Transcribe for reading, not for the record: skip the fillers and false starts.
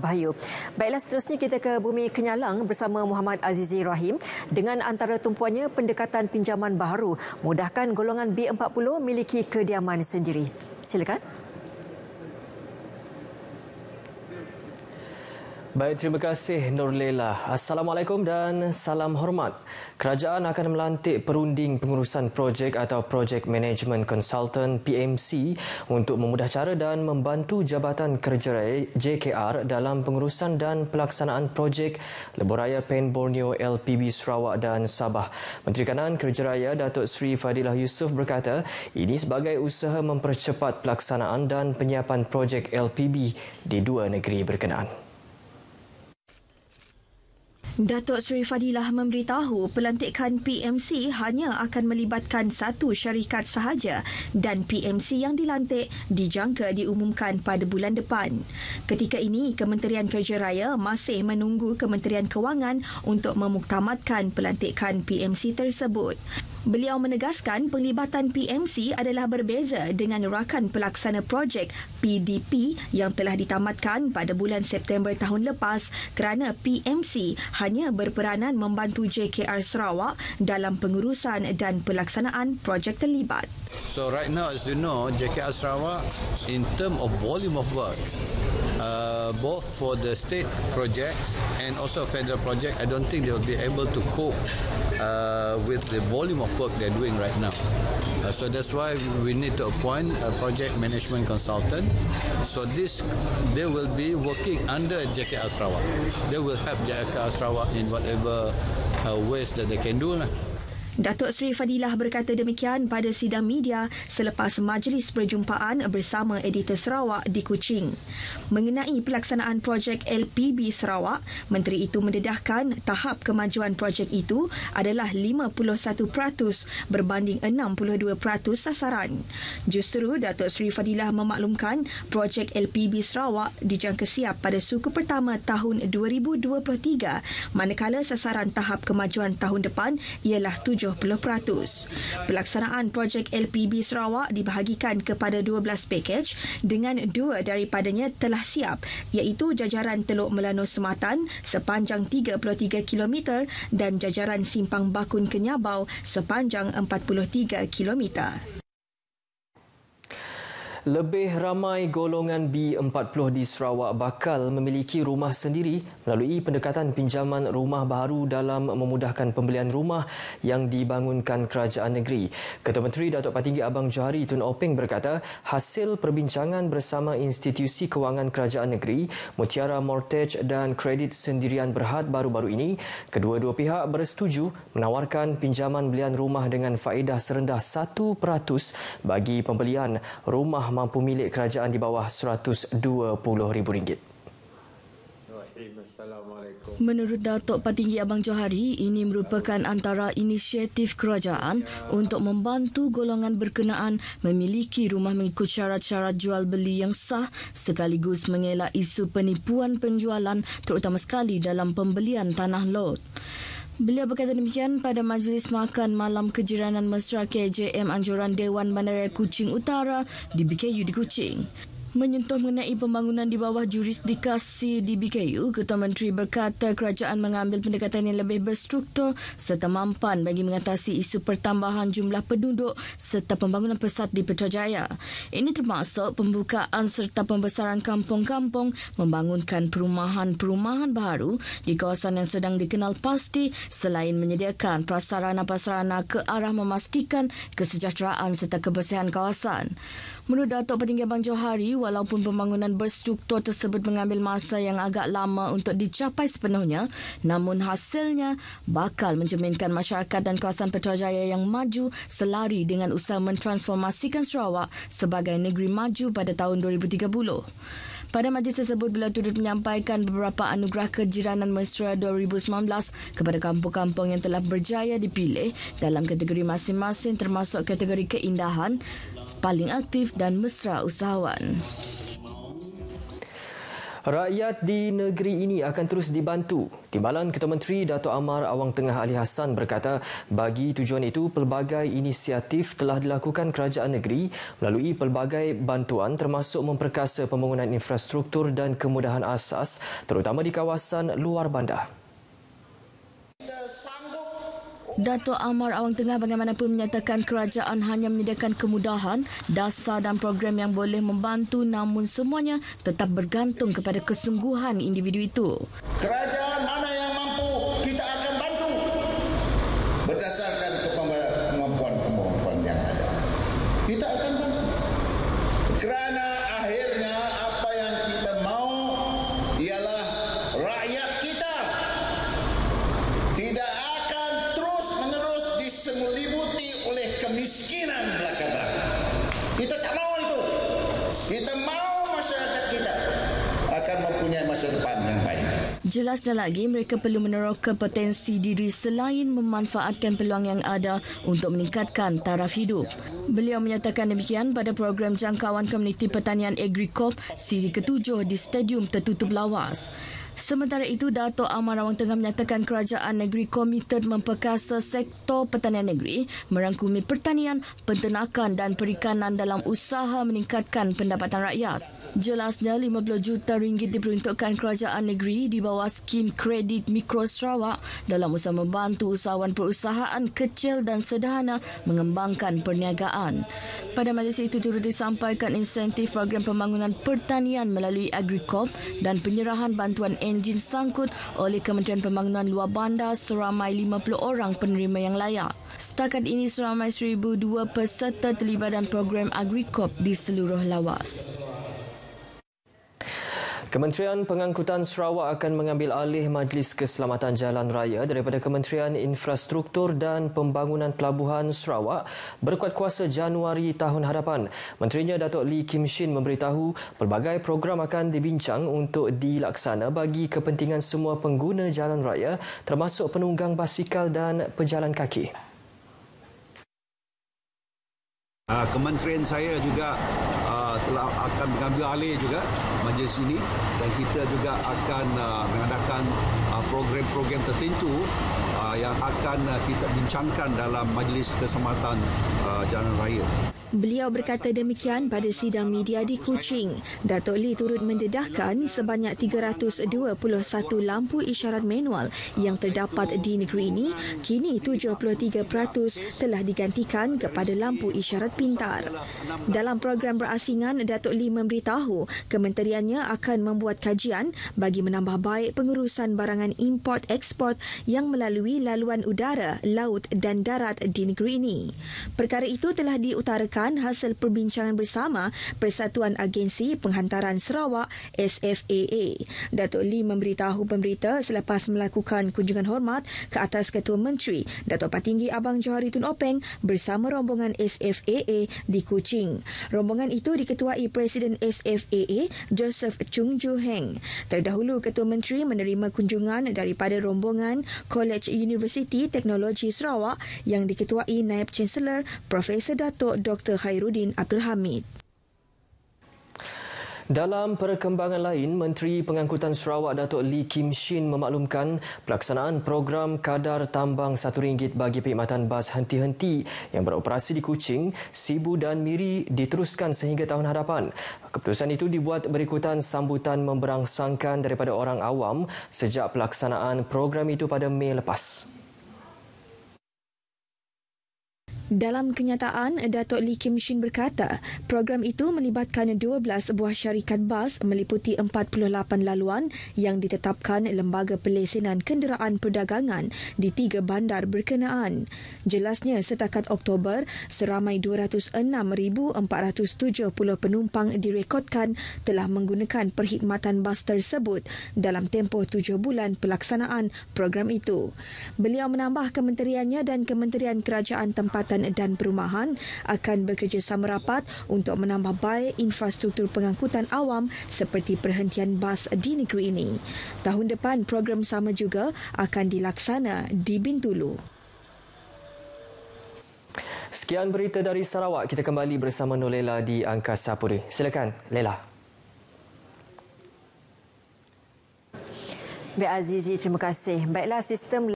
Bahayu. Baiklah, seterusnya kita ke Bumi Kenyalang bersama Muhammad Azizi Rahim dengan antara tumpuannya pendekatan pinjaman baharu mudahkan golongan B40 miliki kediaman sendiri. Silakan. Baik, terima kasih Nurlela. Assalamualaikum dan salam hormat. Kerajaan akan melantik perunding pengurusan projek atau Project Management Consultant PMC untuk memudah cara dan membantu Jabatan Kerja Raya JKR dalam pengurusan dan pelaksanaan projek Lebuhraya Pen Borneo LPB Sarawak dan Sabah. Menteri Kanan Kerja Raya Datuk Seri Fadilah Yusof berkata ini sebagai usaha mempercepat pelaksanaan dan penyiapan projek LPB di dua negeri berkenaan. Datuk Seri Fadilah memberitahu pelantikan PMC hanya akan melibatkan satu syarikat sahaja dan PMC yang dilantik dijangka diumumkan pada bulan depan. Ketika ini, Kementerian Kerja Raya masih menunggu Kementerian Kewangan untuk memuktamadkan pelantikan PMC tersebut. Beliau menegaskan penglibatan PMC adalah berbeza dengan rakan pelaksana projek PDP yang telah ditamatkan pada bulan September tahun lepas kerana PMC hanya berperanan membantu JKR Sarawak dalam pengurusan dan pelaksanaan projek terlibat. So right now, as you know, JKR Sarawak in terms of volume of work, both for the state projects and also federal project, I don't think they will be able to cope with the volume of work they're doing right now. So that's why we need to appoint a project management consultant. So they will be working under JKR Sarawak. They will help JKR Sarawak in whatever ways that they can do. Datuk Seri Fadilah berkata demikian pada sidang media selepas majlis perjumpaan bersama editor Sarawak di Kuching. Mengenai pelaksanaan projek LPB Sarawak, Menteri itu mendedahkan tahap kemajuan projek itu adalah 51% berbanding 62% sasaran. Justru Datuk Seri Fadilah memaklumkan projek LPB Sarawak dijangka siap pada suku pertama tahun 2023 manakala sasaran tahap kemajuan tahun depan ialah 70%. Pelaksanaan projek LPB Sarawak dibahagikan kepada 12 pakej dengan dua daripadanya telah siap iaitu jajaran Teluk Melano Sematan sepanjang 33 km dan jajaran Simpang Bakun Kenyabau sepanjang 43 km. Lebih ramai golongan B40 di Sarawak bakal memiliki rumah sendiri melalui pendekatan pinjaman rumah baharu dalam memudahkan pembelian rumah yang dibangunkan kerajaan negeri. Ketua Menteri Datuk Patinggi Abang Johari Tun Openg berkata, hasil perbincangan bersama institusi kewangan kerajaan negeri, Mutiara Mortgage dan Kredit Sendirian Berhad baru-baru ini, kedua-dua pihak bersetuju menawarkan pinjaman belian rumah dengan faedah serendah 1% bagi pembelian rumah mampu milik kerajaan di bawah RM120,000. Menurut Datuk Patinggi Abang Johari, ini merupakan antara inisiatif kerajaan untuk membantu golongan berkenaan memiliki rumah mengikut syarat-syarat jual beli yang sah sekaligus mengelak isu penipuan penjualan terutama sekali dalam pembelian tanah lot. Beliau berkata demikian pada Majlis Makan Malam Kejiranan Mesra KJM Anjuran Dewan Bandaraya Kuching Utara di BKU di Kuching. Menyentuh mengenai pembangunan di bawah jurisdikasi di BKU, Ketua Menteri berkata kerajaan mengambil pendekatan yang lebih berstruktur serta mampan bagi mengatasi isu pertambahan jumlah penduduk serta pembangunan pesat di Putrajaya. Ini termasuk pembukaan serta pembesaran kampung-kampung, membangunkan perumahan-perumahan baru di kawasan yang sedang dikenal pasti selain menyediakan prasarana-prasarana ke arah memastikan kesejahteraan serta kebersihan kawasan. Menurut Datuk Patinggi Abang Johari, walaupun pembangunan berstruktur tersebut mengambil masa yang agak lama untuk dicapai sepenuhnya, namun hasilnya bakal mencerminkan masyarakat dan kawasan Putrajaya yang maju selari dengan usaha mentransformasikan Sarawak sebagai negeri maju pada tahun 2030. Pada majlis tersebut, beliau turut menyampaikan beberapa anugerah kejiranan mesra 2019 kepada kampung-kampung yang telah berjaya dipilih dalam kategori masing-masing termasuk kategori keindahan, paling aktif dan mesra usahawan. Rakyat di negeri ini akan terus dibantu. Timbalan Ketua Menteri Dato' Amar Awang Tengah Ali Hassan berkata bagi tujuan itu pelbagai inisiatif telah dilakukan kerajaan negeri melalui pelbagai bantuan termasuk memperkasa pembangunan infrastruktur dan kemudahan asas terutama di kawasan luar bandar. Dato' Amar Awang Tengah bagaimanapun menyatakan kerajaan hanya menyediakan kemudahan, dasar dan program yang boleh membantu namun semuanya tetap bergantung kepada kesungguhan individu itu. Kerajaan mana yang mampu kita akan bantu berdasarkan kemampuan yang ada. Kita akan bantu. Kerana akhirnya apa yang kita mau ialah rakyat kita tidak diselimuti oleh kemiskinan belaka-belaka. Kita tak mahu itu. Kita mahu masyarakat kita akan mempunyai masa depan yang baik. Jelasnya lagi, mereka perlu meneroka potensi diri selain memanfaatkan peluang yang ada untuk meningkatkan taraf hidup. Beliau menyatakan demikian pada program jangkauan komuniti pertanian Agricop siri ke-7 di Stadium Tertutup Lawas. Sementara itu, Dato' Amar Awang Tengah menyatakan kerajaan negeri komited memperkasa sektor pertanian negeri, merangkumi pertanian, penternakan dan perikanan dalam usaha meningkatkan pendapatan rakyat. Jelasnya, 50 juta ringgit diperuntukkan kerajaan negeri di bawah skim kredit Mikro Sarawak dalam usaha membantu usahawan perusahaan kecil dan sederhana mengembangkan perniagaan. Pada majlis itu turut disampaikan insentif program pembangunan pertanian melalui Agricop dan penyerahan bantuan enjin sangkut oleh Kementerian Pembangunan Luar Bandar seramai 50 orang penerima yang layak. Setakat ini seramai 1,002 peserta terlibat dalam program Agricop di seluruh Lawas. Kementerian Pengangkutan Sarawak akan mengambil alih Majlis Keselamatan Jalan Raya daripada Kementerian Infrastruktur dan Pembangunan Pelabuhan Sarawak berkuat kuasa Januari tahun hadapan. Menterinya Datuk Lee Kim Shin memberitahu pelbagai program akan dibincang untuk dilaksana bagi kepentingan semua pengguna jalan raya termasuk penunggang basikal dan pejalan kaki. Kementerian saya juga telah akan mengambil alih juga majlis ini dan kita juga akan mengadakan program-program tertentu yang akan kita bincangkan dalam Majlis Keselamatan Jalan Raya. Beliau berkata demikian pada sidang media di Kuching. Datuk Lee turut mendedahkan sebanyak 321 lampu isyarat manual yang terdapat di negeri ini, kini 73% telah digantikan kepada lampu isyarat pintar. Dalam program berasingan, Datuk Lee memberitahu kementeriannya akan membuat kajian bagi menambah baik pengurusan barangan import-eksport yang melalui laluan udara, laut dan darat di negeri ini. Perkara itu telah diutarakan hasil perbincangan bersama Persatuan Agensi Penghantaran Sarawak SFAA. Datuk Lee memberitahu pemberita selepas melakukan kunjungan hormat ke atas Ketua Menteri Datuk Patinggi Abang Johari Tun Openg bersama rombongan SFAA di Kuching. Rombongan itu diketuai Presiden SFAA Joseph Chung Joo Heng. Terdahulu Ketua Menteri menerima kunjungan daripada rombongan College Universiti Teknologi Sarawak yang diketuai Naib Chancellor Profesor Datuk Dr. Khairuddin Abdul Hamid. Dalam perkembangan lain, Menteri Pengangkutan Sarawak Datuk Lee Kim Shin memaklumkan pelaksanaan program kadar tambang RM1 bagi perkhidmatan bas henti-henti yang beroperasi di Kuching, Sibu dan Miri diteruskan sehingga tahun hadapan. Keputusan itu dibuat berikutan sambutan memberangsangkan daripada orang awam sejak pelaksanaan program itu pada Mei lepas. Dalam kenyataan, Datuk Lee Kim Shin berkata, program itu melibatkan 12 buah syarikat bas meliputi 48 laluan yang ditetapkan Lembaga Pelesenan Kenderaan Perdagangan di 3 bandar berkenaan. Jelasnya, setakat Oktober, seramai 206,470 penumpang direkodkan telah menggunakan perkhidmatan bas tersebut dalam tempoh 7 bulan pelaksanaan program itu. Beliau menambah kementeriannya dan Kementerian Kerajaan Tempatan dan Perumahan akan bekerjasama rapat untuk menambah baik infrastruktur pengangkutan awam seperti perhentian bas di negeri ini. Tahun depan, program sama juga akan dilaksana di Bintulu. Sekian berita dari Sarawak. Kita kembali bersama Nolela di Angkasa Puri. Silakan, Lela. Baik Azizi, terima kasih. Baiklah, sistem